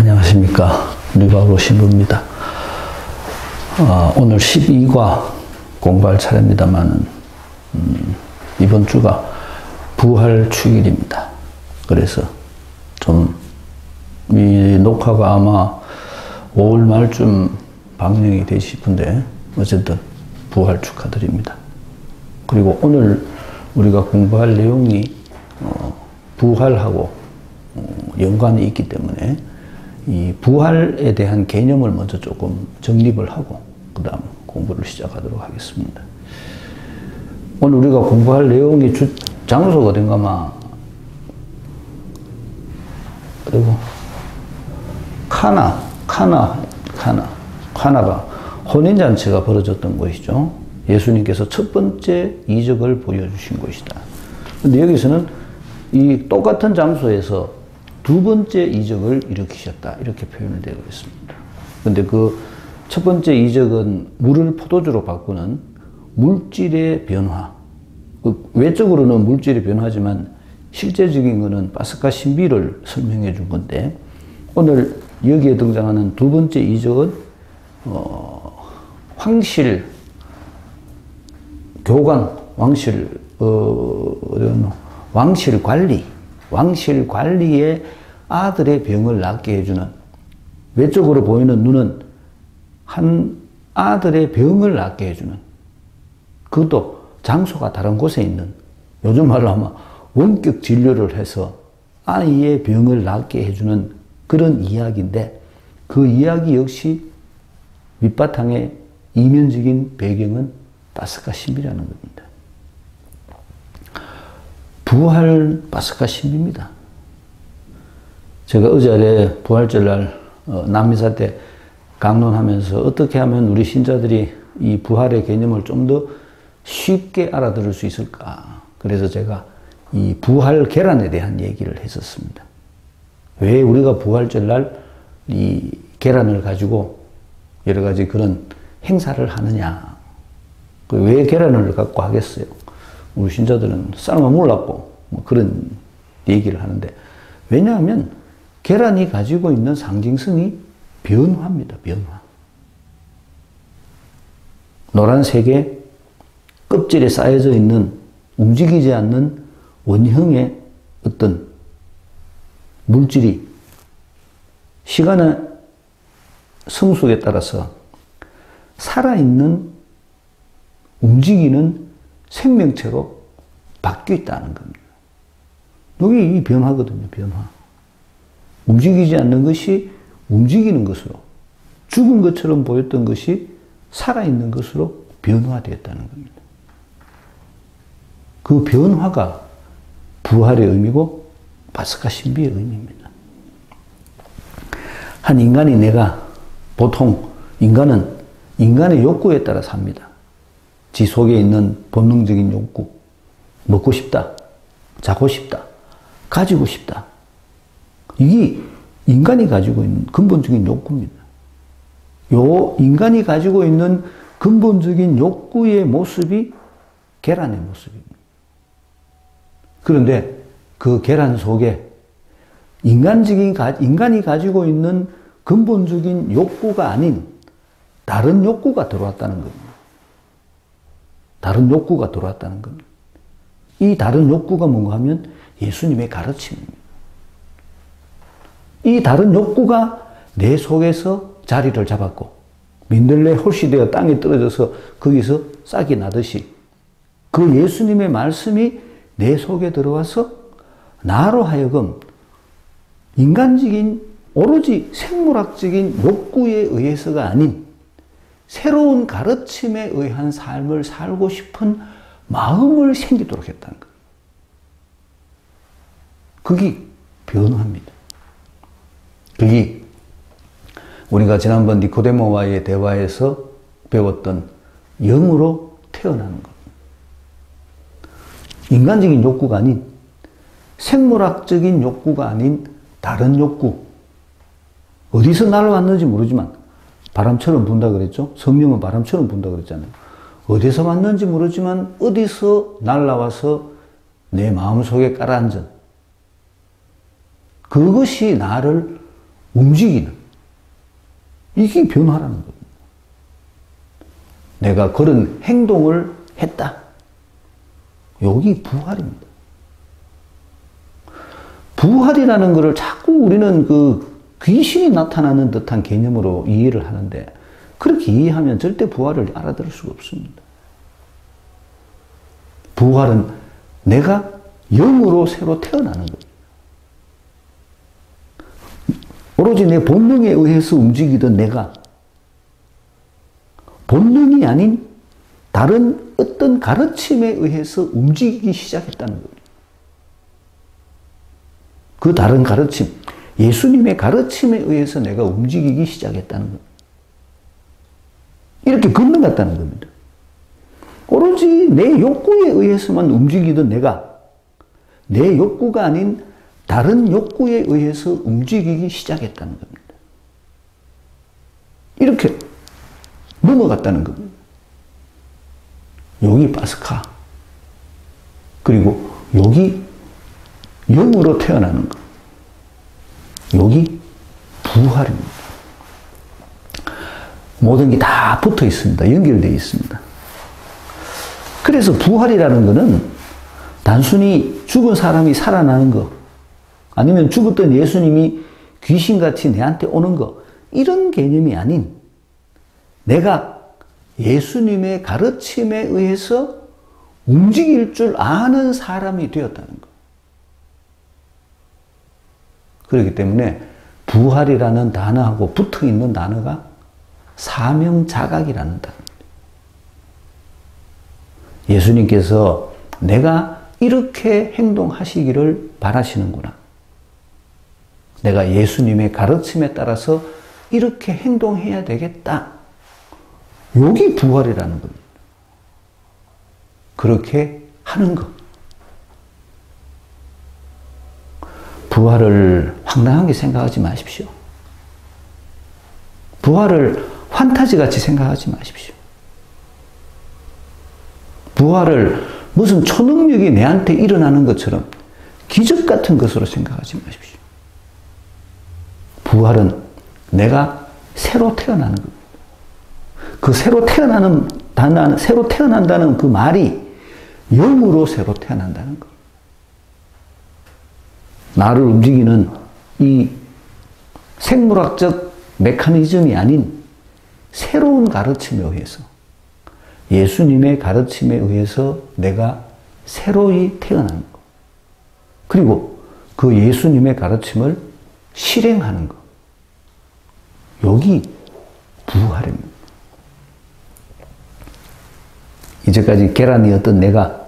안녕하십니까. 류바로 신부입니다. 오늘 12과 공부할 차례입니다만 이번 주가 부활 축일입니다. 그래서 이 녹화가 아마 5월 말쯤 방영이 되지 싶은데 어쨌든 부활 축하드립니다. 그리고 오늘 우리가 공부할 내용이 부활하고 연관이 있기 때문에 이 부활에 대한 개념을 먼저 조금 정립을 하고 그 다음 공부를 시작하도록 하겠습니다. 오늘 우리가 공부할 내용이 장소가 어딘가마 그리고 카나가 혼인잔치가 벌어졌던 곳이죠. 예수님께서 첫 번째 이적을 보여주신 곳이다. 근데 여기서는 이 똑같은 장소에서 두 번째 이적을 일으키셨다. 이렇게 표현을 되고 있습니다. 근데 그 첫 번째 이적은 물을 포도주로 바꾸는 물질의 변화. 외적으로는 물질의 변화지만 실제적인 것은 파스카 신비를 설명해 준 건데 오늘 여기에 등장하는 두 번째 이적은 황실, 교관, 왕실 관리의 아들의 병을 낫게 해주는, 외적으로 보이는 눈은 한 아들의 병을 낫게 해주는, 그것도 장소가 다른 곳에 있는, 요즘 말로 하면 원격 진료를 해서 아이의 병을 낫게 해주는 그런 이야기인데 그 이야기 역시 밑바탕의 이면적인 배경은 파스카 신비라는 겁니다. 부활 파스카 신비입니다. 제가 어제 부활절날 남미사 때 강론하면서 어떻게 하면 우리 신자들이 이 부활의 개념을 좀 더 쉽게 알아들을 수 있을까. 그래서 제가 이 부활 계란에 대한 얘기를 했었습니다. 왜 우리가 부활절날 이 계란을 가지고 여러 가지 그런 행사를 하느냐. 왜 계란을 갖고 하겠어요? 우리 신자들은 삶아 몰랐고 뭐 그런 얘기를 하는데, 왜냐하면 계란이 가지고 있는 상징성이 변화입니다. 변화. 노란색의 껍질에 쌓여져 있는 움직이지 않는 원형의 어떤 물질이 시간의 성숙에 따라서 살아있는 움직이는 생명체로 바뀌어 있다는 겁니다. 이게 이 변화거든요. 변화. 움직이지 않는 것이 움직이는 것으로, 죽은 것처럼 보였던 것이 살아있는 것으로 변화되었다는 겁니다. 그 변화가 부활의 의미고 파스카 신비의 의미입니다. 한 인간이 보통 인간은 인간의 욕구에 따라 삽니다. 지 속에 있는 본능적인 욕구, 먹고 싶다, 자고 싶다, 가지고 싶다. 이게 인간이 가지고 있는 근본적인 욕구입니다. 요 인간이 가지고 있는 근본적인 욕구의 모습이 계란의 모습입니다. 그런데 그 계란 속에 인간이 가지고 있는 근본적인 욕구가 아닌 다른 욕구가 들어왔다는 겁니다. 다른 욕구가 들어왔다는 겁니다. 이 다른 욕구가 뭔가 하면 예수님의 가르침입니다. 이 다른 욕구가 내 속에서 자리를 잡았고 민들레 홀씨 되어 땅에 떨어져서 거기서 싹이 나듯이 그 예수님의 말씀이 내 속에 들어와서 나로 하여금 인간적인 오로지 생물학적인 욕구에 의해서가 아닌 새로운 가르침에 의한 삶을 살고 싶은 마음을 생기도록 했다는 거예요. 그게 변화입니다. 그게 우리가 지난번 니코데모와의 대화에서 배웠던 영으로 태어나는 겁니다. 인간적인 욕구가 아닌 생물학적인 욕구가 아닌 다른 욕구. 어디서 날아왔는지 모르지만 바람처럼 분다 그랬죠? 성령은 바람처럼 분다 그랬잖아요. 어디서 왔는지 모르지만 어디서 날아와서 내 마음속에 깔아앉은 그것이 나를 움직이는, 이게 변화라는 겁니다. 내가 그런 행동을 했다. 여기 부활입니다. 부활이라는 것을 자꾸 우리는 그 귀신이 나타나는 듯한 개념으로 이해를 하는데, 그렇게 이해하면 절대 부활을 알아들을 수가 없습니다. 부활은 내가 영으로 새로 태어나는 겁니다. 오로지 내 본능에 의해서 움직이던 내가 본능이 아닌 다른 어떤 가르침에 의해서 움직이기 시작했다는 겁니다. 그 다른 가르침, 예수님의 가르침에 의해서 내가 움직이기 시작했다는 겁니다. 이렇게 건너갔다는 겁니다. 오로지 내 욕구에 의해서만 움직이던 내가 내 욕구가 아닌 다른 욕구에 의해서 움직이기 시작했다는 겁니다. 이렇게 넘어갔다는 겁니다. 여기 파스카, 그리고 여기 영으로 태어나는 것, 여기 부활입니다. 모든 게 다 붙어 있습니다. 연결되어 있습니다. 그래서 부활이라는 것은 단순히 죽은 사람이 살아나는 것, 아니면 죽었던 예수님이 귀신같이 내한테 오는 것, 이런 개념이 아닌 내가 예수님의 가르침에 의해서 움직일 줄 아는 사람이 되었다는 것. 그렇기 때문에 부활이라는 단어하고 붙어 있는 단어가 사명자각이라는 단어입니다. 예수님께서 내가 이렇게 행동하시기를 바라시는구나. 내가 예수님의 가르침에 따라서 이렇게 행동해야 되겠다. 여기 부활이라는 겁니다. 그렇게 하는 것. 부활을 황당하게 생각하지 마십시오. 부활을 판타지같이 생각하지 마십시오. 부활을 무슨 초능력이 내한테 일어나는 것처럼 기적 같은 것으로 생각하지 마십시오. 부활은 내가 새로 태어나는 겁니다. 그 새로 태어난다는 그 말이 영으로 새로 태어난다는 것. 나를 움직이는 이 생물학적 메커니즘이 아닌 새로운 가르침에 의해서, 예수님의 가르침에 의해서 내가 새로이 태어나는 것. 그리고 그 예수님의 가르침을 실행하는 것. 여기 부활입니다. 이제까지 계란이었던 내가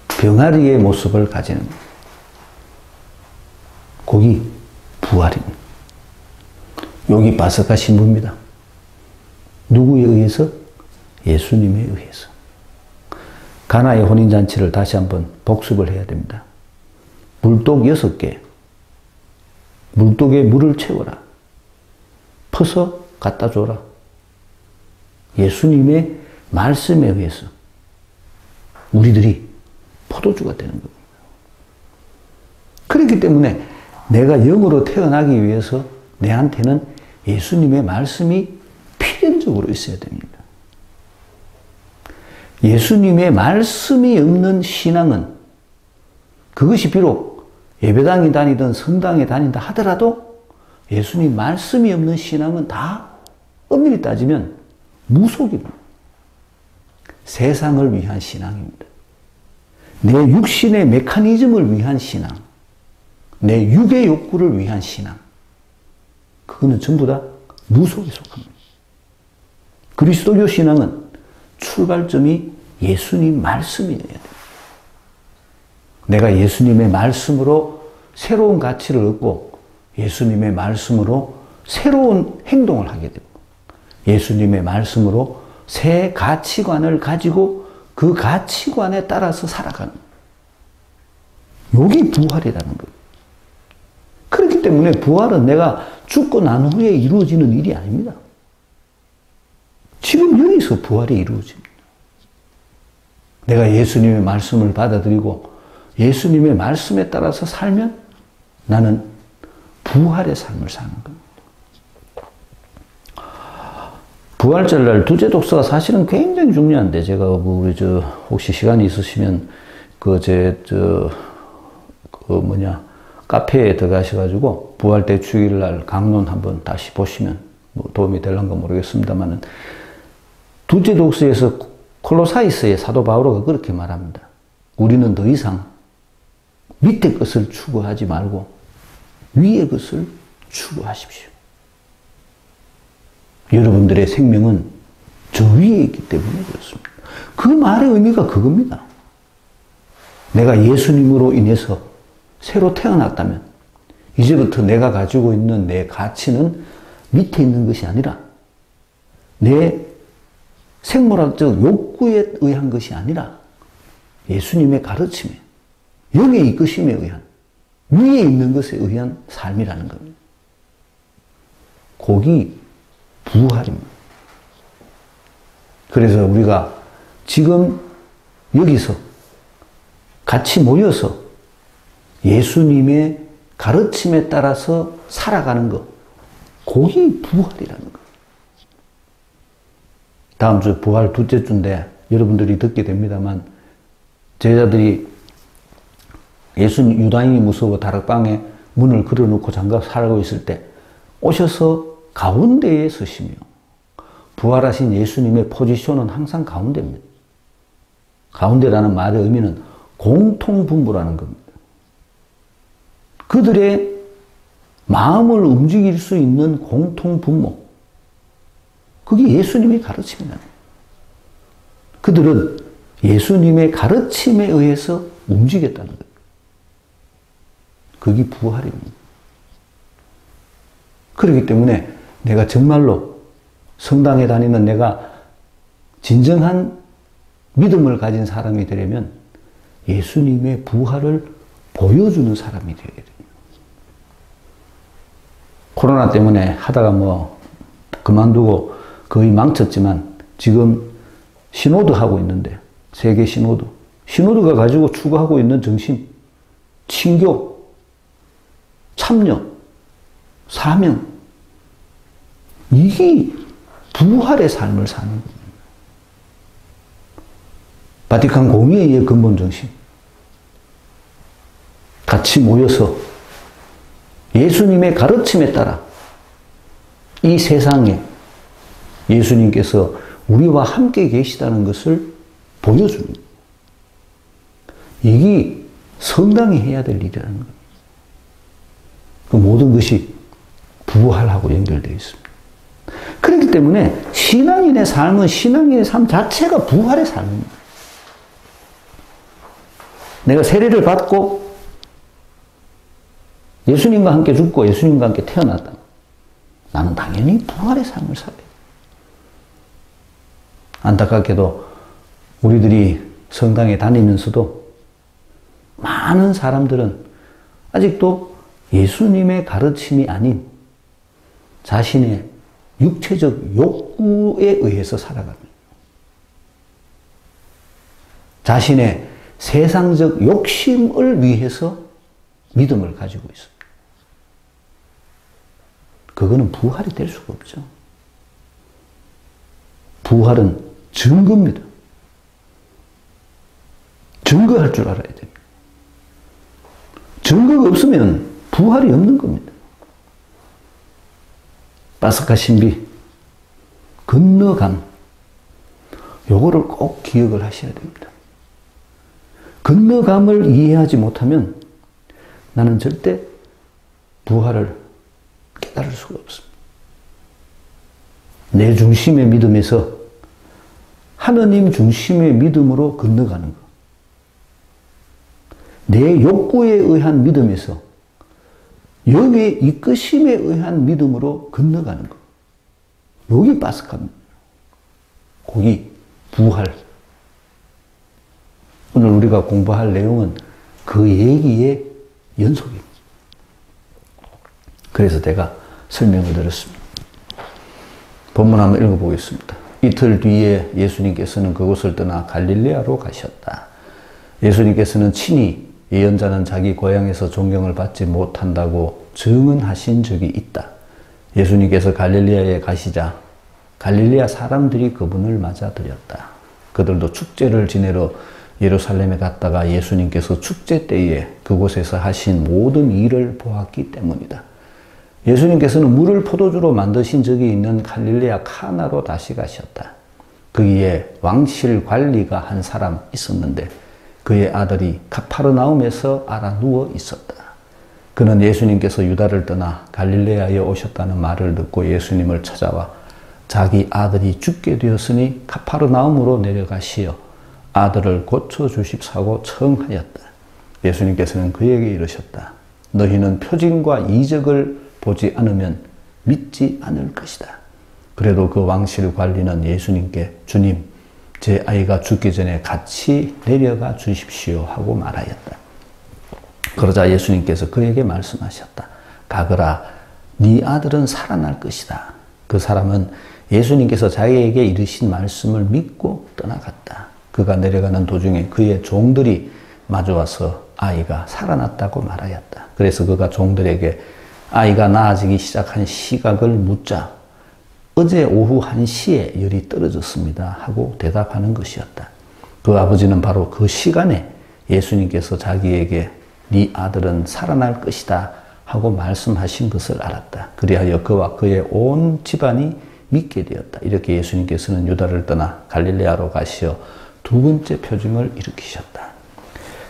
병아리의 모습을 가지는 것. 거기 부활입니다. 여기 파스카 신부입니다. 누구에 의해서? 예수님에 의해서. 가나의 혼인잔치를 다시 한번 복습을 해야 됩니다. 물독 6개, 물독에 물을 채워라. 퍼서 갖다 줘라. 예수님의 말씀에 의해서 우리들이 포도주가 되는 겁니다. 그렇기 때문에 내가 영으로 태어나기 위해서 내한테는 예수님의 말씀이 필연적으로 있어야 됩니다. 예수님의 말씀이 없는 신앙은, 그것이 비록 예배당에 다니든 성당에 다닌다 하더라도 예수님 말씀이 없는 신앙은 다 엄밀히 따지면 무속입니다. 세상을 위한 신앙입니다. 내 육신의 메커니즘을 위한 신앙, 내 육의 욕구를 위한 신앙, 그거는 전부 다 무속에 속합니다. 그리스도교 신앙은 출발점이 예수님 말씀이어야 됩니다. 내가 예수님의 말씀으로 새로운 가치를 얻고 예수님의 말씀으로 새로운 행동을 하게 되고 예수님의 말씀으로 새 가치관을 가지고 그 가치관에 따라서 살아가는, 여기 부활이라는 거예요. 그렇기 때문에 부활은 내가 죽고 난 후에 이루어지는 일이 아닙니다. 지금 여기서 부활이 이루어집니다. 내가 예수님의 말씀을 받아들이고 예수님의 말씀에 따라서 살면 나는 부활의 삶을 사는 겁니다. 부활절날 두제 독서가 사실은 굉장히 중요한데, 제가 혹시 시간이 있으시면 카페에 들어가셔가지고 부활대 주일날 강론 한번 다시 보시면 도움이 될런가 모르겠습니다만은, 두제 독서에서 콜로사이서의 사도 바오로가 그렇게 말합니다. 우리는 더 이상 밑에 것을 추구하지 말고 위의 것을 추구하십시오. 여러분들의 생명은 저 위에 있기 때문에 그렇습니다. 그 말의 의미가 그겁니다. 내가 예수님으로 인해서 새로 태어났다면 이제부터 내가 가지고 있는 내 가치는 밑에 있는 것이 아니라 내 생물학적 욕구에 의한 것이 아니라 예수님의 가르침에, 영의 이끄심에 의한, 위에 있는 것에 의한 삶이라는 겁니다. 그게 부활입니다. 그래서 우리가 지금 여기서 같이 모여서 예수님의 가르침에 따라서 살아가는 것, 그게 부활이라는 것. 다음 주 부활 둘째 주인데 여러분들이 듣게 됩니다만, 제자들이 유다인이 무서워 다락방에 문을 걸어놓고 잠가 살고 있을 때 오셔서 가운데에 서시며, 부활하신 예수님의 포지션은 항상 가운데입니다. 가운데라는 말의 의미는 공통분모라는 겁니다. 그들의 마음을 움직일 수 있는 공통분모, 그게 예수님의 가르침이라는 거예요. 그들은 예수님의 가르침에 의해서 움직였다는 거예요. 그게 부활입니다. 그렇기 때문에 내가 정말로 성당에 다니는 내가 진정한 믿음을 가진 사람이 되려면 예수님의 부활을 보여주는 사람이 되어야 돼요. 코로나 때문에 하다가 그만두고 거의 망쳤지만 지금 시노드 하고 있는데, 세계 시노드가 가지고 추구하고 있는 정신, 친교, 참여, 사명, 이게 부활의 삶을 사는 겁니다. 바티칸 공의회의 근본 정신, 같이 모여서 예수님의 가르침에 따라 이 세상에 예수님께서 우리와 함께 계시다는 것을 보여줍니다. 이게 성당이 해야 될 일이라는 거예요. 그 모든 것이 부활하고 연결되어 있습니다. 그렇기 때문에 신앙인의 삶은, 신앙인의 삶 자체가 부활의 삶입니다. 내가 세례를 받고 예수님과 함께 죽고 예수님과 함께 태어났다. 나는 당연히 부활의 삶을 살아야 돼. 안타깝게도 우리들이 성당에 다니면서도 많은 사람들은 아직도 예수님의 가르침이 아닌 자신의 육체적 욕구에 의해서 살아갑니다. 자신의 세상적 욕심을 위해서 믿음을 가지고 있습니다. 그거는 부활이 될 수가 없죠. 부활은 증거입니다. 증거할 줄 알아야 됩니다. 증거가 없으면 부활이 없는 겁니다. 파스카 신비, 건너감, 요거를 꼭 기억을 하셔야 됩니다. 건너감을 이해하지 못하면 나는 절대 부활을 깨달을 수가 없습니다. 내 중심의 믿음에서 하느님 중심의 믿음으로 건너가는 것. 내 욕구에 의한 믿음에서 영의 이끄심에 의한 믿음으로 건너가는 것. 여기 파스카입니다. 거기 부활. 오늘 우리가 공부할 내용은 그 얘기의 연속입니다. 그래서 제가 설명을 드렸습니다. 본문 한번 읽어보겠습니다. 이틀 뒤에 예수님께서는 그곳을 떠나 갈릴레아로 가셨다. 예수님께서는 친히 예언자는 자기 고향에서 존경을 받지 못한다고 증언하신 적이 있다. 예수님께서 갈릴리아에 가시자 갈릴리아 사람들이 그분을 맞아들였다. 그들도 축제를 지내러 예루살렘에 갔다가 예수님께서 축제 때에 그곳에서 하신 모든 일을 보았기 때문이다. 예수님께서는 물을 포도주로 만드신 적이 있는 갈릴레아 카나로 다시 가셨다. 거기에 왕실 관리가 한 사람 있었는데 그의 아들이 가파르나움에서 알아 누워 있었다. 그는 예수님께서 유다를 떠나 갈릴레아에 오셨다는 말을 듣고 예수님을 찾아와 자기 아들이 죽게 되었으니 가파르나움으로 내려가시어 아들을 고쳐주십사고 청하였다. 예수님께서는 그에게 이르셨다. 너희는 표징과 이적을 보지 않으면 믿지 않을 것이다. 그래도 그 왕실 관리는 예수님께 주님, 제 아이가 죽기 전에 같이 내려가 주십시오 하고 말하였다. 그러자 예수님께서 그에게 말씀하셨다. 가거라, 네 아들은 살아날 것이다. 그 사람은 예수님께서 자기에게 이르신 말씀을 믿고 떠나갔다. 그가 내려가는 도중에 그의 종들이 마주와서 아이가 살아났다고 말하였다. 그래서 그가 종들에게 아이가 나아지기 시작한 시각을 묻자 어제 오후 1시에 열이 떨어졌습니다 하고 대답하는 것이었다. 그 아버지는 바로 그 시간에 예수님께서 자기에게 네 아들은 살아날 것이다 하고 말씀하신 것을 알았다. 그리하여 그와 그의 온 집안이 믿게 되었다. 이렇게 예수님께서는 유다를 떠나 갈릴레아로 가시어 두 번째 표징을 일으키셨다.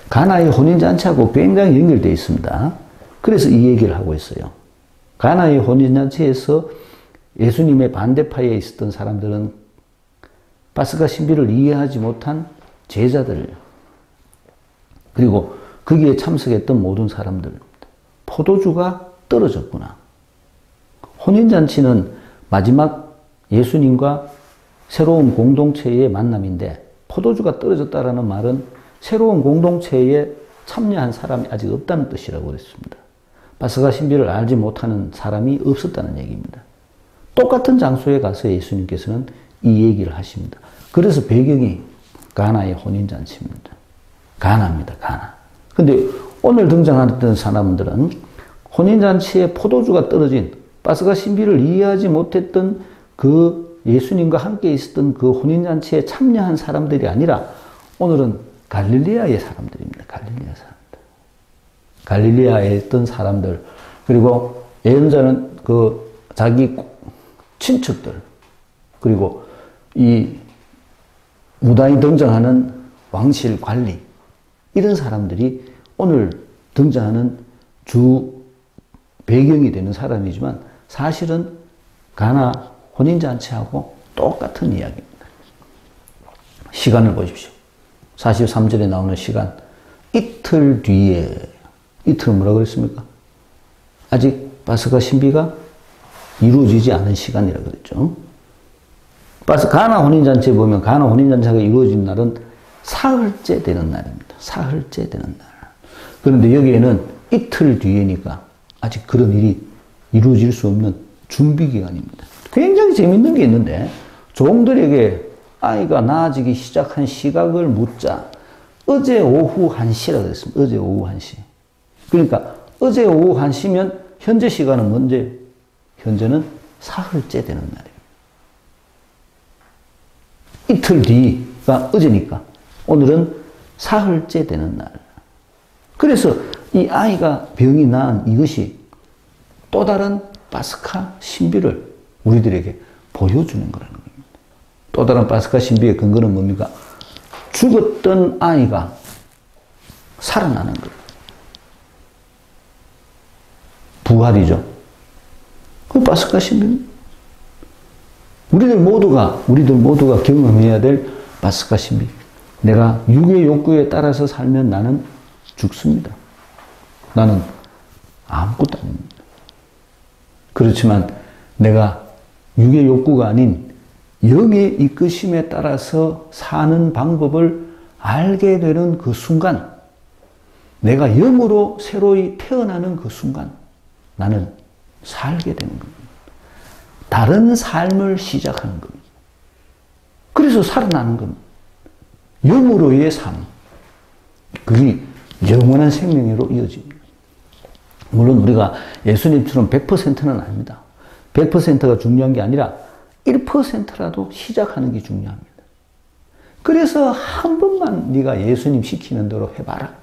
가나의 혼인잔치하고 굉장히 연결되어 있습니다. 그래서 이 얘기를 하고 있어요. 가나의 혼인잔치에서 예수님의 반대파에 있었던 사람들은 파스가 신비를 이해하지 못한 제자들, 그리고 거기에 참석했던 모든 사람들, 포도주가 떨어졌구나. 혼인잔치는 마지막 예수님과 새로운 공동체의 만남인데 포도주가 떨어졌다라는 말은 새로운 공동체에 참여한 사람이 아직 없다는 뜻이라고 그랬습니다. 파스가 신비를 알지 못하는 사람이 없었다는 얘기입니다. 똑같은 장소에 가서 예수님께서는 이 얘기를 하십니다. 그래서 배경이 가나의 혼인잔치입니다. 가나입니다. 가나. 근데 오늘 등장하던 사람들은 혼인잔치에 포도주가 떨어진 파스가 신비를 이해하지 못했던 그 예수님과 함께 있었던 그 혼인잔치에 참여한 사람들이 아니라 오늘은 갈릴리아의 사람들입니다. 갈릴리아 사람들. 갈릴리아에 있던 사람들. 그리고 예언자는 그 자기 친척들. 그리고 이 무단히 등장하는 왕실 관리. 이런 사람들이 오늘 등장하는 주 배경이 되는 사람이지만 사실은 가나 혼인잔치하고 똑같은 이야기입니다. 시간을 보십시오. 43절에 나오는 시간. 이틀 뒤에, 이틀은 뭐라고 그랬습니까? 아직 파스가 신비가 이루어지지 않은 시간이라고 그랬죠. 가나 혼인잔치에 보면 가나 혼인잔치가 이루어진 날은 사흘째 되는 날입니다. 사흘째 되는 날. 그런데 여기에는 이틀 뒤에니까 아직 그런 일이 이루어질 수 없는 준비 기간입니다. 굉장히 재밌는 게 있는데 종들에게 아이가 나아지기 시작한 시각을 묻자 어제 오후 1시라고 그랬습니다. 어제 오후 1시. 그러니까 어제 오후 1시면 현재 시간은 언제? 현재는 사흘째 되는 날이에요. 이틀 뒤가 어제니까 오늘은 사흘째 되는 날. 그래서 이 아이가 병이 나은 이것이 또 다른 파스카 신비를 우리들에게 보여주는 거라는 겁니다. 또 다른 파스카 신비의 근거는 뭡니까? 죽었던 아이가 살아나는 거예요. 부활이죠. 그 파스카 신비입니다. 우리들 모두가 경험해야 될 파스카 신비. 내가 육의 욕구에 따라서 살면 나는 죽습니다. 나는 아무것도 아닙니다. 그렇지만 내가 육의 욕구가 아닌 영의 이끄심에 따라서 사는 방법을 알게 되는 그 순간, 내가 영으로 새로이 태어나는 그 순간 나는 살게 되는 겁니다. 다른 삶을 시작하는 겁니다. 그래서 살아나는 겁니다. 영으로의 삶. 그게 영원한 생명으로 이어집니다. 물론 우리가 예수님처럼 100%는 아닙니다. 100%가 중요한 게 아니라 1%라도 시작하는 게 중요합니다. 그래서 한 번만 네가 예수님 시키는 대로 해봐라.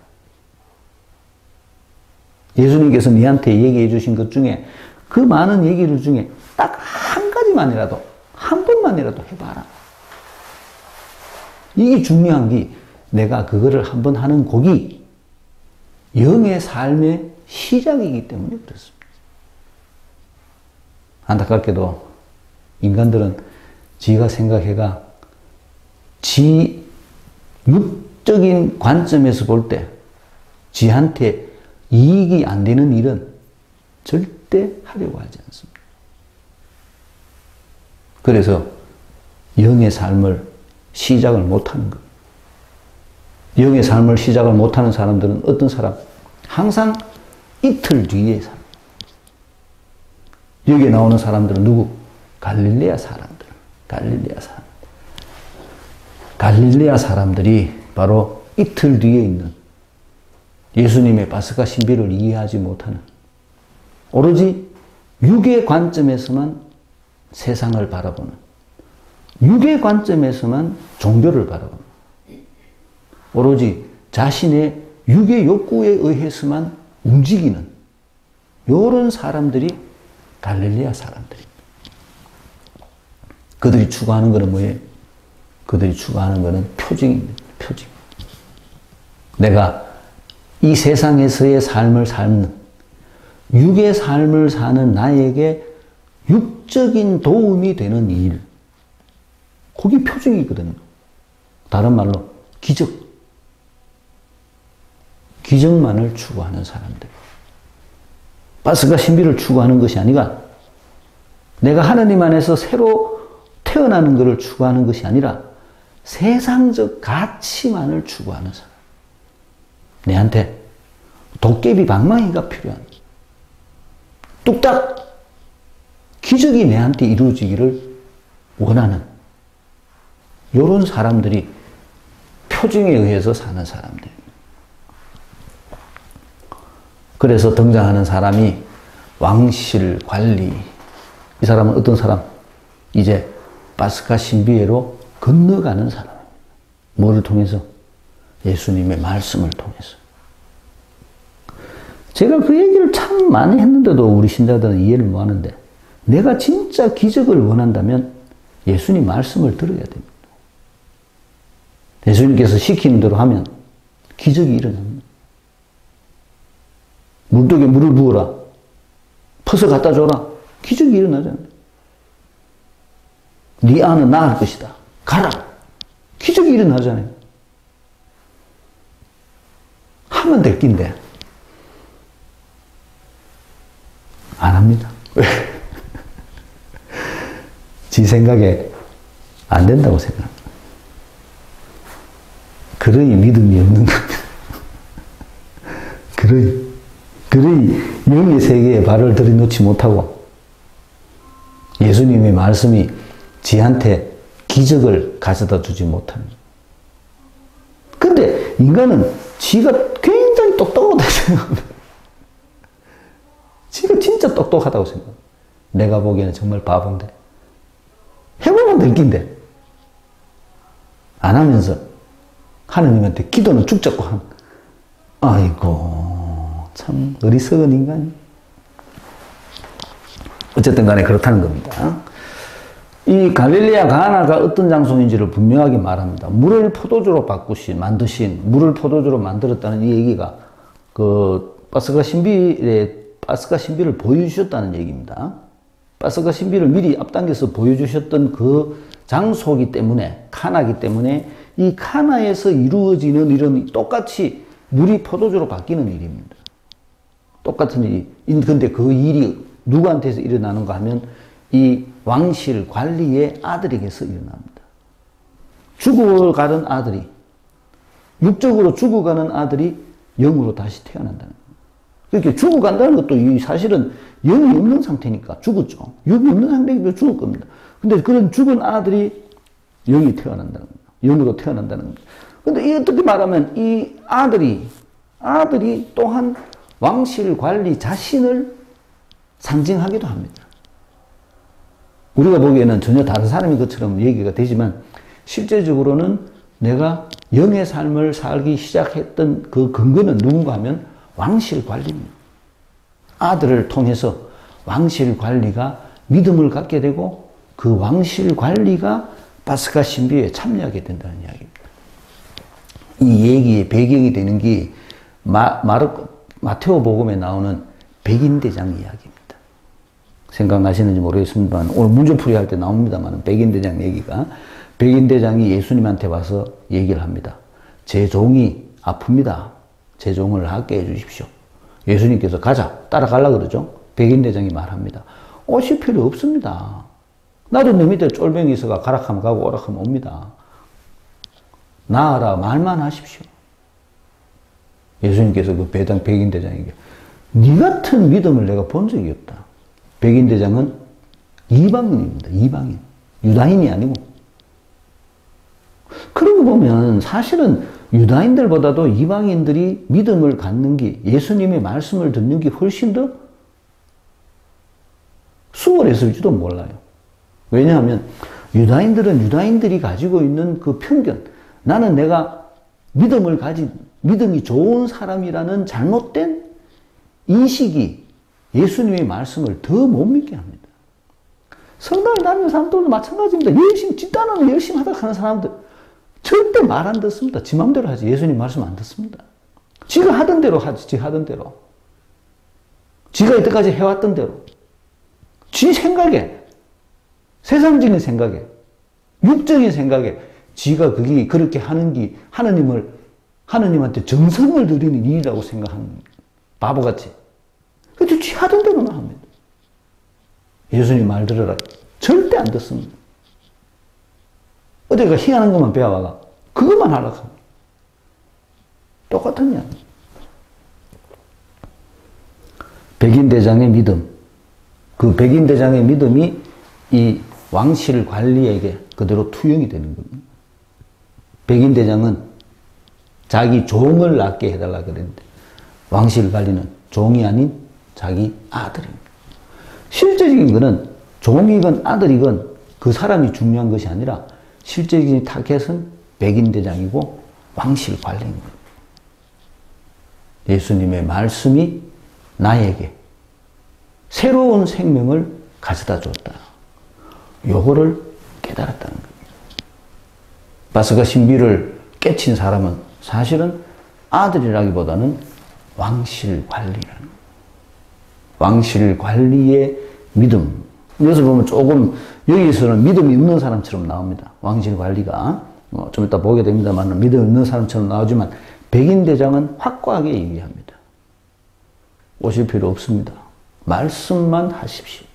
예수님께서 네한테 얘기해 주신 것 중에 그 많은 얘기들 중에 딱 한 가지만이라도 한 번만이라도 해봐라. 이게 중요한 게 내가 그거를 한 번 하는 곡이 영의 삶의 시작이기 때문에 그렇습니다. 안타깝게도 인간들은 지가 생각해가 지 육적인 관점에서 볼 때 지한테 이익이 안 되는 일은 절대 하려고 하지 않습니다. 그래서 영의 삶을 시작을 못하는 것. 영의 삶을 시작을 못하는 사람들은 어떤 사람? 항상 이틀 뒤에 살아. 여기에 나오는 사람들은 누구? 갈릴레아 사람들. 갈릴레아 사람. 갈릴레아 사람들이 바로 이틀 뒤에 있는 예수님의 파스카 신비를 이해하지 못하는 오로지 육의 관점에서만 세상을 바라보는 육의 관점에서만 종교를 바라보는 오로지 자신의 육의 욕구에 의해서만 움직이는 이런 사람들이 갈릴레아 사람들입니다. 그들이 추구하는 것은 뭐예요? 그들이 추구하는 것은 표징입니다. 표징. 내가 이 세상에서의 삶을 삶는 육의 삶을 사는 나에게 육적인 도움이 되는 일. 그게 표징이거든요. 다른 말로 기적. 기적만을 추구하는 사람들. 파스카 신비를 추구하는 것이 아니라 내가 하나님 안에서 새로 태어나는 것을 추구하는 것이 아니라 세상적 가치만을 추구하는 사람. 내한테 도깨비 방망이가 필요한 뚝딱 기적이 내한테 이루어지기를 원하는 이런 사람들이 표징에 의해서 사는 사람들. 그래서 등장하는 사람이 왕실 관리. 이 사람은 어떤 사람? 이제 파스카 신비회로 건너가는 사람입니다. 뭐를 통해서? 예수님의 말씀을 통해서. 제가 그 얘기를 참 많이 했는데도 우리 신자들은 이해를 못 하는데 내가 진짜 기적을 원한다면 예수님 말씀을 들어야 됩니다. 예수님께서 시키는 대로 하면 기적이 일어납니다. 물독에 물을 부어라. 퍼서 갖다 줘라. 기적이 일어나잖아요. 네 안은 나을 것이다. 가라. 기적이 일어나잖아요. 하면 될 낀데 안 합니다. 왜? 지 생각에 안 된다고 생각합니다. 그러니 믿음이 없는 겁니다. 그러니 영의 세계에 발을 들여놓지 못하고 예수님의 말씀이 지한테 기적을 가져다 주지 못합니다. 근데 인간은 지가 굉장히 똑똑하다고 생각합니다. 지가 진짜 똑똑하다고 생각합니다. 내가 보기에는 정말 바본데 해보면 될 낀데 안 하면서 하느님한테 기도는 죽 잡고 하는 아이고 참 어리석은 인간이. 어쨌든 간에 그렇다는 겁니다. 이 갈릴레아 가나가 어떤 장소인지를 분명하게 말합니다. 물을 포도주로 만드신 물을 포도주로 만들었다는 이 얘기가 그 파스카 신비를 보여주셨다는 얘기입니다. 파스카 신비를 미리 앞당겨서 보여주셨던 그 장소이기 때문에 카나이기 때문에 이 카나에서 이루어지는 일은 똑같이 물이 포도주로 바뀌는 일입니다. 똑같은 일이. 근데 그 일이 누구한테서 일어나는가 하면 이 왕실 관리의 아들에게서 일어납니다. 죽어가는 아들이, 육적으로 죽어가는 아들이 영으로 다시 태어난다는 거예요. 그렇게 죽어간다는 것도 이 사실은 영이 없는 상태니까 죽었죠. 영이 없는 상태이기 죽을 겁니다. 근데 그런 죽은 아들이 영이 태어난다는 겁니다. 영으로 태어난다는 겁니다. 근데 어떻게 말하면 이 아들이 또한 왕실 관리 자신을 상징하기도 합니다. 우리가 보기에는 전혀 다른 사람인 것처럼 얘기가 되지만 실제적으로는 내가 영의 삶을 살기 시작했던 그 근거는 누군가 하면 왕실 관리입니다. 아들을 통해서 왕실 관리가 믿음을 갖게 되고 그 왕실 관리가 파스카 신비에 참여하게 된다는 이야기입니다. 이 얘기의 배경이 되는 게 마테오 복음에 나오는 백인대장 이야기입니다. 생각나시는지 모르겠습니다만 오늘 문제풀이 할 때 나옵니다만 백인대장 얘기가 백인대장이 예수님한테 와서 얘기를 합니다. 제 종이 아픕니다. 제 종을 낫게 해주십시오. 예수님께서 가자 따라가려고 그러죠. 백인대장이 말합니다. 오실 필요 없습니다. 나도 내 밑에 쫄병이 있어가 가락하면 가고 오락하면 옵니다. 나아라 말만 하십시오. 예수님께서 그 백인대장에게 네 같은 믿음을 내가 본 적이 없다. 백인대장은 이방인입니다. 이방인. 유다인이 아니고. 그러고 보면 사실은 유다인들보다도 이방인들이 믿음을 갖는 게 예수님의 말씀을 듣는 게 훨씬 더 수월했을지도 몰라요. 왜냐하면 유다인들은 유다인들이 가지고 있는 그 편견, 나는 내가 믿음이 좋은 사람이라는 잘못된 인식이 예수님의 말씀을 더 못 믿게 합니다. 성당을 다니는 사람들도 마찬가지입니다. 뒷단은 열심히 하다 하는 사람들 절대 말 안 듣습니다. 지 맘대로 하지. 예수님 말씀 안 듣습니다. 지가 하던 대로 하지. 지 하던 대로. 지가 이때까지 해왔던 대로. 지 생각에, 세상적인 생각에, 육적인 생각에 지가 그게 그렇게 하는 게 하나님한테 정성을 들이는 일이라고 생각하는 바보같이. 그래서 지 하던 대로만 합니다. 예수님 말 들으라. 절대 안 듣습니다. 어디가 희한한 것만 배워와가 그것만 하라고 합니다. 똑같은 이야기. 백인대장의 믿음. 그 백인대장의 믿음이 이 왕실 관리에게 그대로 투영이 되는 겁니다. 백인대장은 자기 종을 낫게 해달라 그랬는데 왕실 관리는 종이 아닌 자기 아들입니다. 실제적인 것은 종이건 아들이건 그 사람이 중요한 것이 아니라 실제적인 타겟은 백인대장이고 왕실 관리입니다. 예수님의 말씀이 나에게 새로운 생명을 가져다 줬다. 요거를 깨달았다는 겁니다. 파스카 신비를 깨친 사람은 사실은 아들이라기보다는 왕실 관리라는 왕실 관리의 믿음. 여기서 보면 조금 여기서는 믿음이 없는 사람처럼 나옵니다. 왕실 관리가 좀 이따 보게 됩니다만 믿음이 없는 사람처럼 나오지만 백인대장은 확고하게 얘기합니다. 오실 필요 없습니다. 말씀만 하십시오.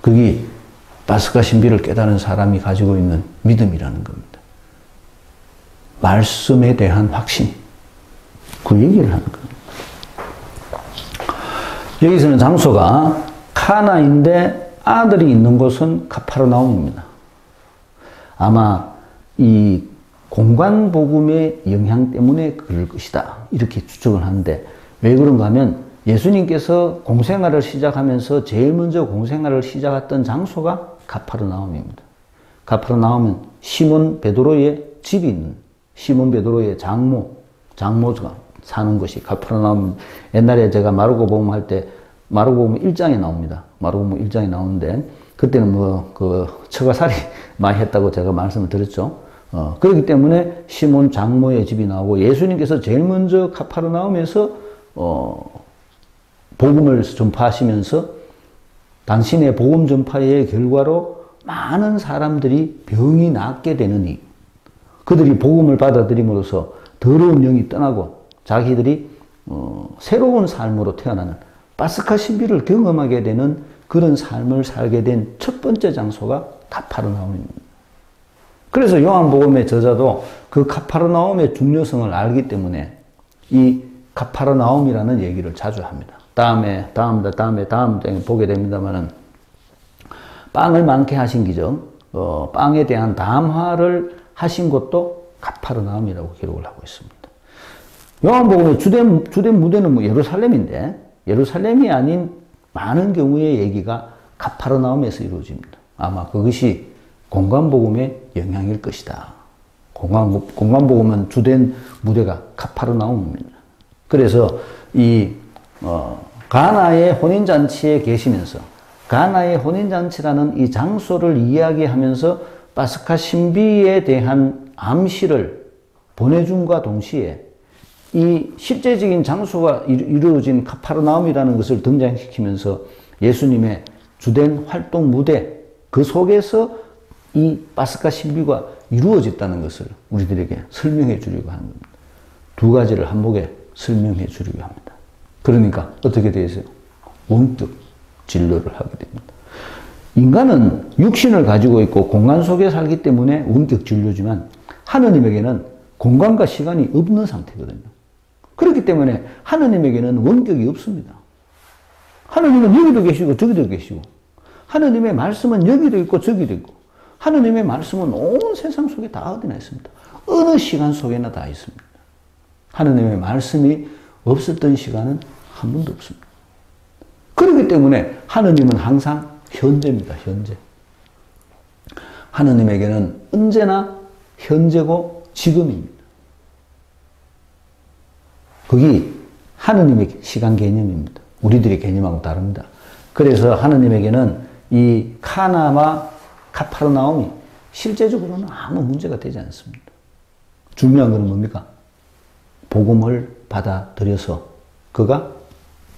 그게 파스카 신비를 깨달은 사람이 가지고 있는 믿음이라는 겁니다. 말씀에 대한 확신. 그 얘기를 하는 겁니다. 여기서는 장소가 카나인데 아들이 있는 곳은 가파르나움입니다. 아마 이 공관복음의 영향 때문에 그럴 것이다. 이렇게 추측을 하는데 왜 그런가 하면 예수님께서 공생활을 시작하면서 제일 먼저 공생활을 시작했던 장소가 가파르나움입니다. 가파르나움은 시몬 베드로의 집이 있는 시몬 베드로의 장모가 사는 곳이 가파르나움. 옛날에 제가 마르고복음 할 때 마르고복음 1장에 나옵니다. 마르고복음 1장에 나오는데 그때는 처가살이 많이 했다고 제가 말씀을 드렸죠. 그렇기 때문에 시몬 장모의 집이 나오고 예수님께서 제일 먼저 가파르나움에서 복음을 전파하시면서 당신의 복음 전파의 결과로 많은 사람들이 병이 낫게 되느니 그들이 복음을 받아들임으로써 더러운 영이 떠나고 자기들이 새로운 삶으로 태어나는 파스카 신비를 경험하게 되는 그런 삶을 살게 된 첫 번째 장소가 가파르나움입니다. 그래서 요한복음의 저자도 그 가파르나움의 중요성을 알기 때문에 이 가파르나움이라는 얘기를 자주 합니다. 다음에 보게 됩니다만은 빵을 많게 하신 기죠. 빵에 대한 담화를 하신 것도 가파르나움이라고 기록을 하고 있습니다. 요한복음의 주된 무대는 뭐 예루살렘인데, 예루살렘이 아닌 많은 경우의 얘기가 가파르나움에서 이루어집니다. 아마 그것이 공관복음의 영향일 것이다. 공관복음은 주된 무대가 가파르나움입니다. 그래서 가나의 혼인잔치에 계시면서 가나의 혼인잔치라는 이 장소를 이야기하면서 파스카 신비에 대한 암시를 보내줌과 동시에 이 실제적인 장소가 이루어진 카파르나움이라는 것을 등장시키면서 예수님의 주된 활동 무대, 그 속에서 이 파스카 신비가 이루어졌다는 것을 우리들에게 설명해 주려고 하는 겁니다. 두 가지를 한목에 설명해 주려고 합니다. 그러니까 어떻게 되세요? 원격 진료를 하게 됩니다. 인간은 육신을 가지고 있고 공간 속에 살기 때문에 원격 진료지만 하느님에게는 공간과 시간이 없는 상태거든요. 그렇기 때문에 하느님에게는 원격이 없습니다. 하느님은 여기도 계시고 저기도 계시고 하느님의 말씀은 여기도 있고 저기도 있고 하느님의 말씀은 온 세상 속에 다 어디나 있습니다. 어느 시간 속에나 다 있습니다. 하느님의 말씀이 없었던 시간은 한 번도 없습니다. 그렇기 때문에 하느님은 항상 현재입니다. 현재. 하느님에게는 언제나 현재고 지금입니다. 그게 하느님의 시간 개념입니다. 우리들의 개념하고 다릅니다. 그래서 하느님에게는 이 카나와 카파르나움이 실제적으로는 아무 문제가 되지 않습니다. 중요한 것은 뭡니까? 복음을 받아들여서 그가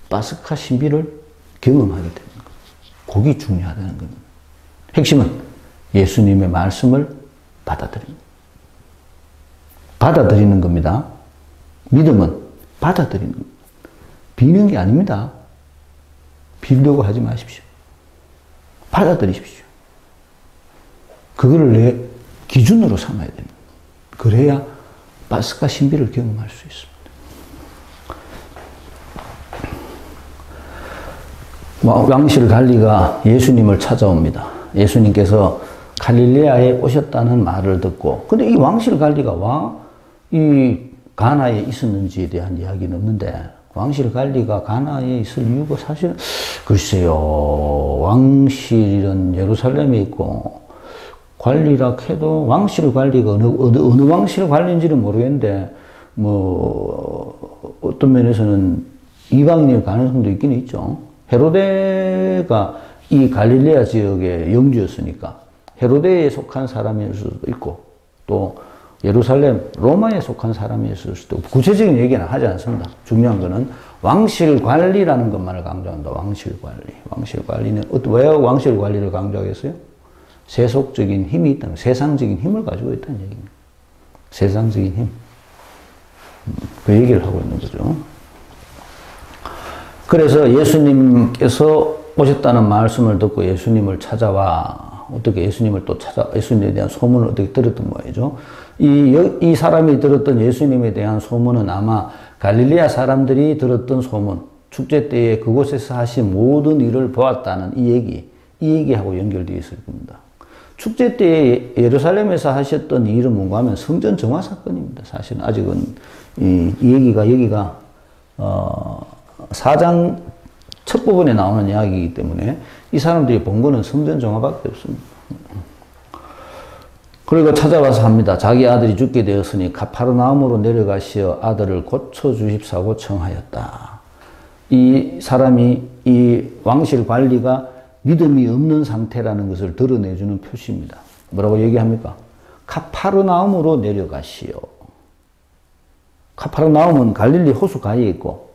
파스카 신비를 경험하게 되는 것. 그게 중요하다는 겁니다. 핵심은 예수님의 말씀을 받아들이는 겁니다. 믿음은 받아들이는 겁니다. 비는 게 아닙니다. 빌려고 하지 마십시오. 받아들이십시오. 그거를 내 기준으로 삼아야 됩니다. 그래야 파스카 신비를 경험할 수 있습니다. 왕실 갈리가 예수님을 찾아옵니다. 예수님께서 갈릴레아에 오셨다는 말을 듣고, 근데 이 왕실 갈리가 이 가나에 있었는지에 대한 이야기는 없는데, 왕실 갈리가 가나에 있을 이유가 사실, 글쎄요, 왕실은 예루살렘에 있고, 관리라 해도 왕실 관리가 어느 왕실 관리인지는 모르겠는데, 어떤 면에서는 이방인일 가능성도 있긴 있죠. 헤로데가 이 갈릴레아 지역의 영주였으니까 헤로데에 속한 사람일 수도 있고 또 예루살렘 로마에 속한 사람이었을 수도 있고 구체적인 얘기는 하지 않습니다. 중요한 거는 왕실 관리라는 것만을 강조한다. 왕실 관리. 왕실 관리는 왜 왕실 관리를 강조하겠어요? 세속적인 힘이 있다는 세상적인 힘을 가지고 있다는 얘기입니다. 세상적인 힘. 그 얘기를 하고 있는 거죠. 그래서 예수님께서 오셨다는 말씀을 듣고 예수님을 찾아와, 어떻게 예수님을 또 예수님에 대한 소문을 어떻게 들었던 모양이죠. 이 사람이 들었던 예수님에 대한 소문은 아마 갈릴레아 사람들이 들었던 소문, 축제 때에 그곳에서 하신 모든 일을 보았다는 이 얘기하고 연결되어 있을 겁니다. 축제 때에 예루살렘에서 하셨던 이 일은 뭔가 하면 성전 정화 사건입니다. 사실은 아직은 여기가 4장 첫 부분에 나오는 이야기이기 때문에 이 사람들이 본 거는 성전 정화밖에 없습니다. 그리고 찾아와서 합니다. 자기 아들이 죽게 되었으니 가파르나움으로 내려가시어 아들을 고쳐주십사고 청하였다. 이 사람이 이 왕실 관리가 믿음이 없는 상태라는 것을 드러내주는 표시입니다. 뭐라고 얘기합니까? 가파르나움으로 내려가시오. 가파르나움은 갈릴리 호수 가에 있고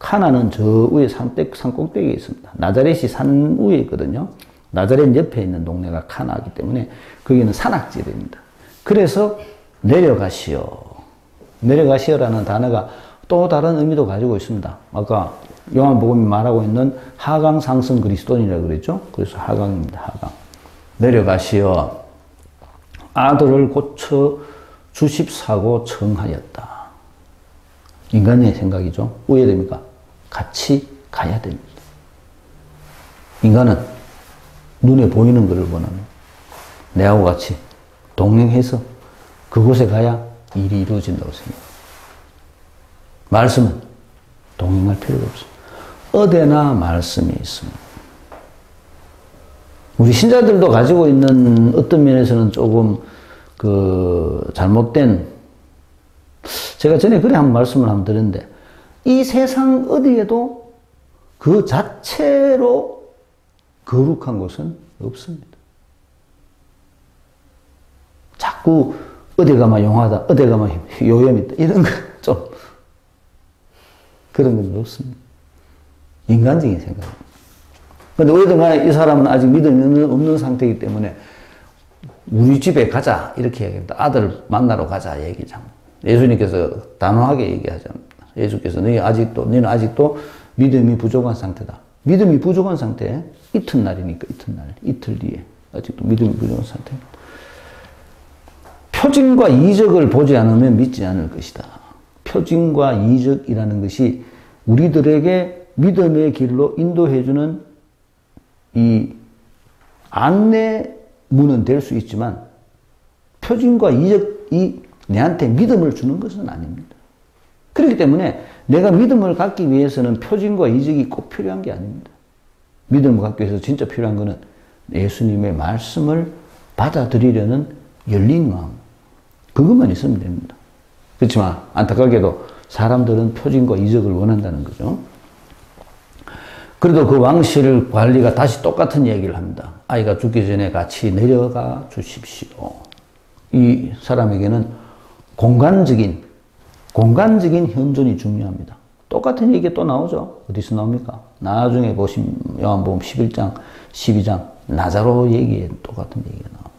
카나는 저 위에 산 꼭대기에 있습니다. 나자렛이 산 위에 있거든요. 나자렛 옆에 있는 동네가 카나이기 때문에 거기는 산악지대입니다. 그래서 내려가시오. 내려가시오라는 단어가 또 다른 의미도 가지고 있습니다. 아까 요한복음이 말하고 있는 하강 상승 그리스도인이라고 그랬죠. 그래서 하강입니다. 하강. 내려가시어 아들을 고쳐 주십사고 청하였다. 인간의 생각이죠. 왜 됩니까? 같이 가야 됩니다. 인간은 눈에 보이는 것을 원합니다. 내하고 같이 동행해서 그곳에 가야 일이 이루어진다고 생각합니다. 말씀은 동행할 필요가 없습니다. 어디나 말씀이 있습니다. 우리 신자들도 가지고 있는 어떤 면에서는 조금 잘못된, 제가 전에 그래 한 말씀을 한번 드렸는데, 이 세상 어디에도 그 자체로 거룩한 곳은 없습니다. 자꾸 어디 가면 용하다, 어디 가면 요염 있다, 이런 거 좀, 그런 건 없습니다. 인간적인 생각입니다. 근데 어쨌든 간에 이 사람은 아직 믿음이 없는 상태이기 때문에 우리 집에 가자 이렇게 얘기합니다. 아들 만나러 가자 얘기죠. 예수님께서 단호하게 얘기하죠. 예수께서 너희는 아직도 믿음이 부족한 상태다. 믿음이 부족한 상태, 이튿날이니까 이틀 뒤에 아직도 믿음이 부족한 상태입니다. 표징과 이적을 보지 않으면 믿지 않을 것이다. 표징과 이적이라는 것이 우리들에게 믿음의 길로 인도해주는 이 안내문은 될 수 있지만 표징과 이적이 내한테 믿음을 주는 것은 아닙니다. 그렇기 때문에 내가 믿음을 갖기 위해서는 표징과 이적이 꼭 필요한 게 아닙니다. 믿음을 갖기 위해서 진짜 필요한 것은 예수님의 말씀을 받아들이려는 열린 마음, 그것만 있으면 됩니다. 그렇지만 안타깝게도 사람들은 표징과 이적을 원한다는 거죠. 그래도 그 왕실 관리가 다시 똑같은 얘기를 합니다. 아이가 죽기 전에 같이 내려가 주십시오. 이 사람에게는 공간적인 현존이 중요합니다. 똑같은 얘기 또 나오죠. 어디서 나옵니까? 나중에 보시면 요한복음 11장, 12장 나자로 얘기에 똑같은 얘기가 나옵니다.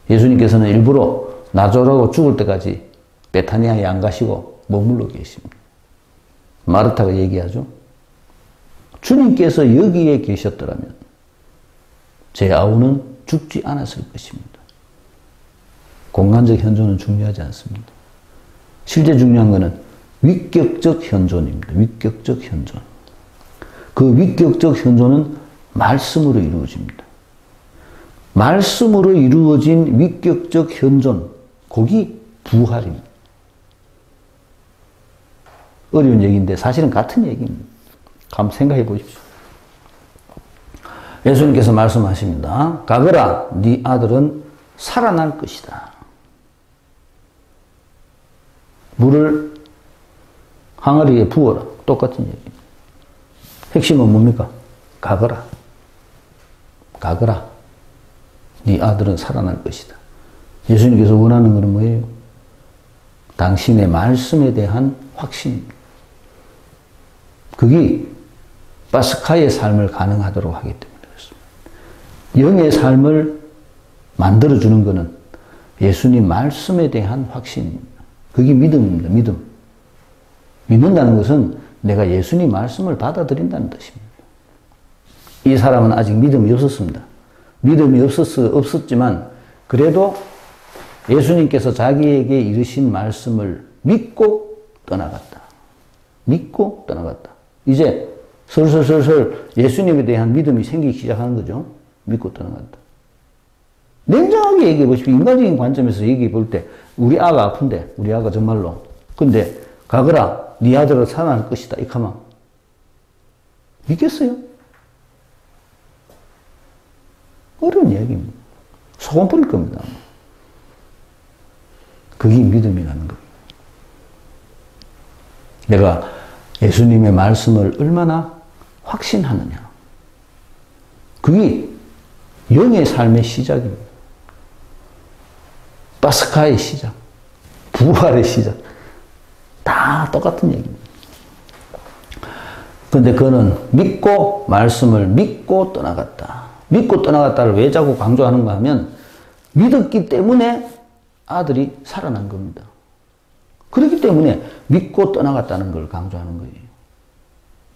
예수님께서는 일부러 나자로가 죽을 때까지 베타니아에 안 가시고 머물러 계십니다. 마르타가 얘기하죠. 주님께서 여기에 계셨더라면 제 아우는 죽지 않았을 것입니다. 공간적 현존은 중요하지 않습니다. 실제 중요한 것은 위격적 현존입니다. 위격적 현존. 그 위격적 현존은 말씀으로 이루어집니다. 말씀으로 이루어진 위격적 현존, 거기 부활입니다. 어려운 얘기인데 사실은 같은 얘기입니다. 한번 생각해 보십시오. 예수님께서 말씀하십니다. 가거라, 네 아들은 살아날 것이다. 물을 항아리에 부어라. 똑같은 얘기입니다. 핵심은 뭡니까? 가거라. 가거라. 네 아들은 살아날 것이다. 예수님께서 원하는 것은 뭐예요? 당신의 말씀에 대한 확신입니다. 그게 파스카의 삶을 가능하도록 하기 때문에 그렇습니다. 영의 삶을 만들어주는 것은 예수님 말씀에 대한 확신입니다. 그게 믿음입니다. 믿음. 믿는다는 것은 내가 예수님 말씀을 받아들인다는 뜻입니다. 이 사람은 아직 믿음이 없었습니다. 믿음이 없었지만 그래도 예수님께서 자기에게 이르신 말씀을 믿고 떠나갔다. 믿고 떠나갔다. 이제 슬슬 예수님에 대한 믿음이 생기기 시작하는 거죠. 믿고 떠나갔다. 냉정하게 얘기해 보십시오. 인간적인 관점에서 얘기해 볼 때 우리 아가 아픈데, 우리 아가 정말로. 근데 가거라, 네 아들은 살아날 것이다. 이렇게 하면 믿겠어요? 어려운 얘기입니다. 소금 뿌릴 겁니다. 그게 믿음이라는 겁니다. 내가 예수님의 말씀을 얼마나 확신하느냐. 그게 영의 삶의 시작입니다. 파스카의 시작, 부활의 시작, 다 똑같은 얘기입니다. 그런데 그는 믿고 말씀을 믿고 떠나갔다. 믿고 떠나갔다를 왜 자꾸 강조하는가 하면 믿었기 때문에 아들이 살아난 겁니다. 그렇기 때문에 믿고 떠나갔다는 걸 강조하는 거예요.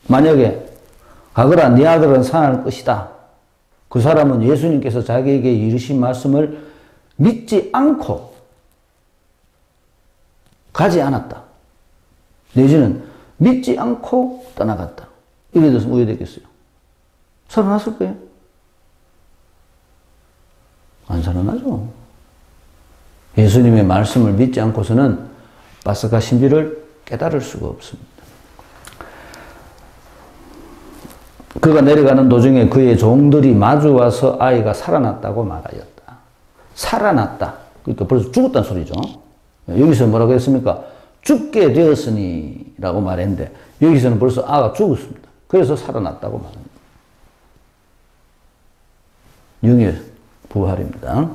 만약에 가거라, 네 아들은 살아날 것이다. 그 사람은 예수님께서 자기에게 이르신 말씀을 믿지 않고 가지 않았다. 내지는 믿지 않고 떠나갔다. 이래 돼서 어떻게 되겠어요? 살아났을 거예요? 안 살아나죠. 예수님의 말씀을 믿지 않고서는 파스카 신비를 깨달을 수가 없습니다. 그가 내려가는 도중에 그의 종들이 마주와서 아이가 살아났다고 말하였다. 살아났다. 그러니까 벌써 죽었다는 소리죠. 여기서 뭐라고 했습니까? 죽게 되었으니 라고 말했는데 여기서는 벌써 아가 죽었습니다. 그래서 살아났다고 말합니다. 영의 부활입니다.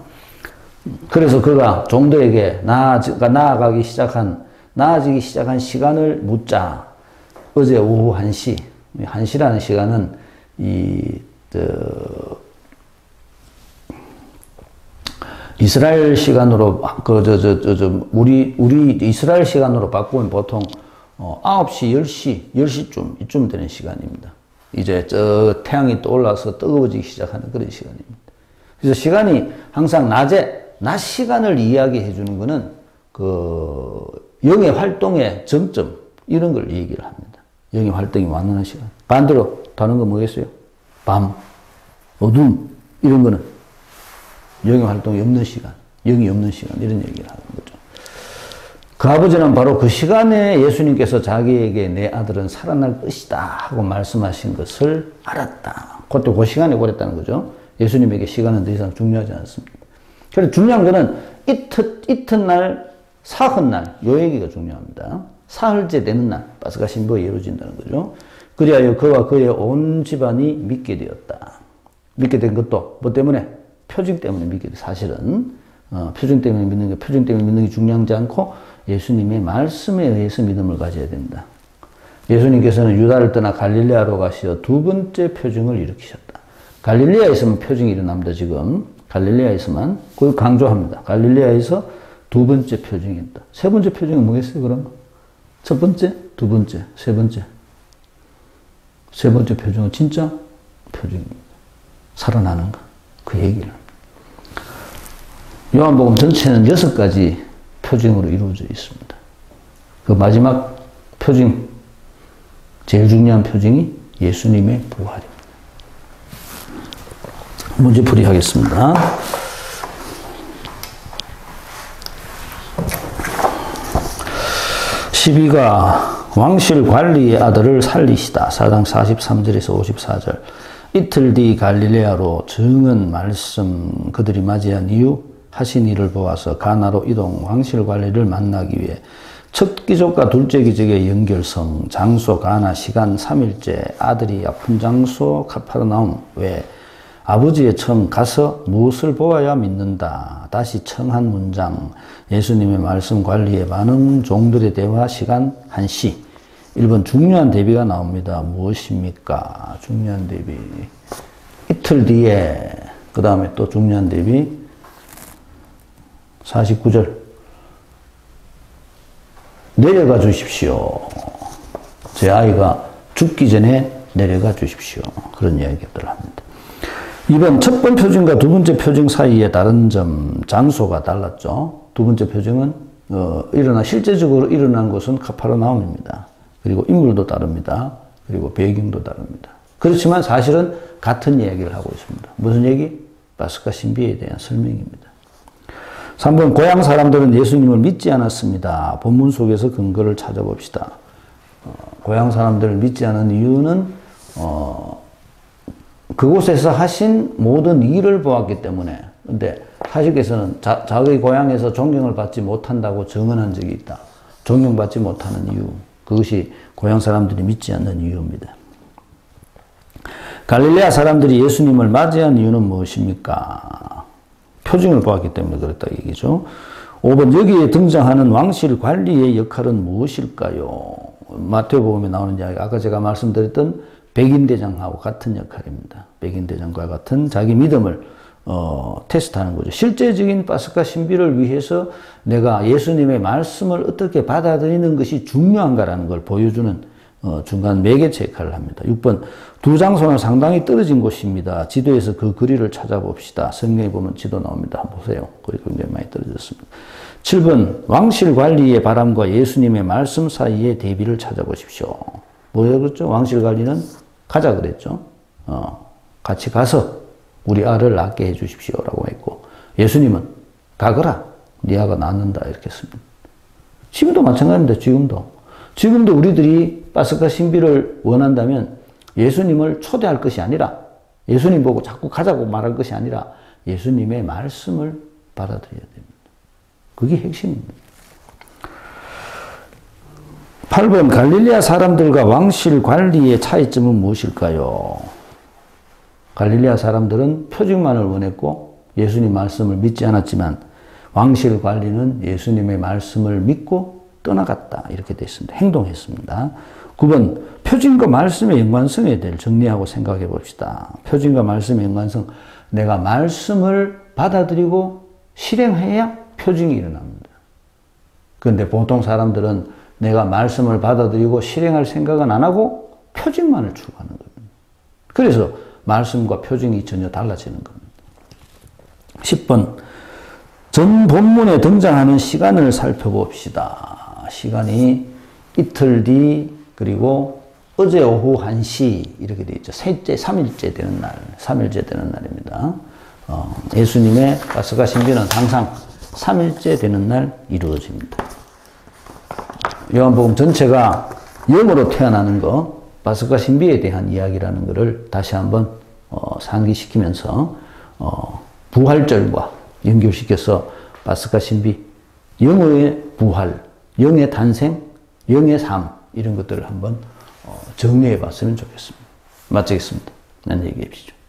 그래서 그가 종들에게 나아지기 시작한 시간을 묻자. 어제 오후 1시. 1시라는 시간은 이스라엘 시간으로 우리 이스라엘 시간으로 바꾸면 보통 9시, 10시쯤 이쯤 되는 시간입니다. 이제 태양이 떠올라서 뜨거워지기 시작하는 그런 시간입니다. 그래서 시간이 항상 낮 시간을 이야기해 주는 거는 영의 활동의 정점 이런 걸 얘기를 합니다. 영의 활동이 완전한 시간. 반대로 다른 건 뭐겠어요? 밤, 어둠 이런 거는 영의 활동이 없는 시간, 영이 없는 시간 이런 얘기를 하는 거죠. 그 아버지는 바로 그 시간에 예수님께서 자기에게 내 아들은 살아날 것이다 하고 말씀하신 것을 알았다. 그때 그 시간에 그랬다는 거죠. 예수님에게 시간은 더 이상 중요하지 않습니다. 그래서 중요한 거는 이튿날, 사흘날 요 얘기가 중요합니다. 사흘째 되는 날 파스가 신부가 이루어진다는 거죠. 그리하여 그와 그의 온 집안이 믿게 되었다. 믿게 된 것도 뭐 때문에? 표징 때문에 믿게 돼. 사실은 표징 때문에 믿는 게 중요하지 않고 예수님의 말씀에 의해서 믿음을 가져야 된다. 예수님께서는 유다를 떠나 갈릴레아로 가시어 두 번째 표징을 일으키셨다. 갈릴레아에서만 표징이 일어납니다. 지금 갈릴레아에서만 그걸 강조합니다. 갈릴레아에서 두 번째 표징이었다. 세 번째 표징은 뭐겠어요? 그럼 첫 번째, 두 번째, 세 번째. 세 번째 표징은 진짜 표징입니다. 살아나는 것. 그 얘기를 합니다. 요한복음 전체는 6가지 표징으로 이루어져 있습니다. 그 마지막 표징, 제일 중요한 표징이 예수님의 부활입니다. 문제풀이 하겠습니다. 시비가 왕실 관리의 아들을 살리시다. 4장 43절에서 54절. 이틀 뒤 갈릴레아로 정은 말씀 그들이 맞이한 이유 하신 일을 보아서 가나로 이동 왕실 관리를 만나기 위해 첫 기적과 둘째 기적의 연결성 장소 가나 시간 3일째 아들이 아픈 장소 카파르나움 왜 아버지의 청 가서 무엇을 보아야 믿는다. 다시 청한 문장 예수님의 말씀 관리에 많은 종들의 대화 시간 1시 1번 중요한 대비가 나옵니다. 무엇입니까? 중요한 대비 이틀 뒤에 그 다음에 또 중요한 대비 49절 내려가 주십시오. 제 아이가 죽기 전에 내려가 주십시오. 그런 이야기들을 합니다. 이번 첫 번째 표징과 두 번째 표징 사이에 다른 점, 장소가 달랐죠. 두 번째 표징은 실제적으로 일어난 곳은 카파르나움입니다. 그리고 인물도 다릅니다. 그리고 배경도 다릅니다. 그렇지만 사실은 같은 이야기를 하고 있습니다. 무슨 얘기? 파스카 신비에 대한 설명입니다. 3번 고향 사람들은 예수님을 믿지 않았습니다. 본문 속에서 근거를 찾아봅시다. 고향 사람들을 믿지 않은 이유는 그곳에서 하신 모든 일을 보았기 때문에. 근데 사실께서는 자기 고향에서 존경을 받지 못한다고 증언한 적이 있다. 존경받지 못하는 이유. 그것이 고향 사람들이 믿지 않는 이유입니다. 갈릴레아 사람들이 예수님을 맞이한 이유는 무엇입니까? 표징을 보았기 때문에 그랬다 얘기죠. 5번 여기에 등장하는 왕실 관리의 역할은 무엇일까요? 마태복음에 나오는 이야기 아까 제가 말씀드렸던 백인대장하고 같은 역할입니다. 백인대장과 같은 자기 믿음을 테스트하는 거죠. 실제적인 파스카 신비를 위해서 내가 예수님의 말씀을 어떻게 받아들이는 것이 중요한가라는 걸 보여주는 중간 매개체 역할을 합니다. 6번 두 장소는 상당히 떨어진 곳입니다. 지도에서 그 거리를 찾아봅시다. 성경에 보면 지도 나옵니다. 한번 보세요. 거리가 굉장히 많이 떨어졌습니다. 7번 왕실 관리의 바람과 예수님의 말씀 사이의 대비를 찾아보십시오. 뭐라고 그랬죠? 왕실 관리는 가자 그랬죠. 같이 가서 우리 아를 낫게 해 주십시오라고 했고 예수님은 가거라. 네 아가 낫는다 이렇게 했습니다. 지금도 마찬가지입니다. 지금도 지금도 우리들이 파스카 신비를 원한다면 예수님을 초대할 것이 아니라 예수님 보고 자꾸 가자고 말할 것이 아니라 예수님의 말씀을 받아들여야 됩니다. 그게 핵심입니다. 8번 갈릴리아 사람들과 왕실 관리의 차이점은 무엇일까요? 갈릴리아 사람들은 표징만을 원했고 예수님 말씀을 믿지 않았지만 왕실 관리는 예수님의 말씀을 믿고 떠나갔다. 이렇게 되어 있습니다. 행동했습니다. 9번 표징과 말씀의 연관성에 대해 정리하고 생각해 봅시다. 표징과 말씀의 연관성. 내가 말씀을 받아들이고 실행해야 표징이 일어납니다. 그런데 보통 사람들은 내가 말씀을 받아들이고 실행할 생각은 안 하고 표징만을 추구하는 겁니다. 그래서 말씀과 표징이 전혀 달라지는 겁니다. 10번 전 본문에 등장하는 시간을 살펴봅시다. 시간이 이틀 뒤 그리고 어제 오후 1시 이렇게 되어 있죠. 셋째 3일째 되는 날, 3일째 되는 날입니다. 예수님의 파스카 신비는 항상 3일째 되는 날 이루어집니다. 요한복음 전체가 영으로 태어나는 것, 파스카 신비에 대한 이야기라는 것을 다시 한번 상기시키면서 부활절과 연결시켜서 파스카 신비, 영의 부활, 영의 탄생, 영의 삶 이런 것들을 한번 정리해 봤으면 좋겠습니다. 마치겠습니다. 안녕히 계십시오.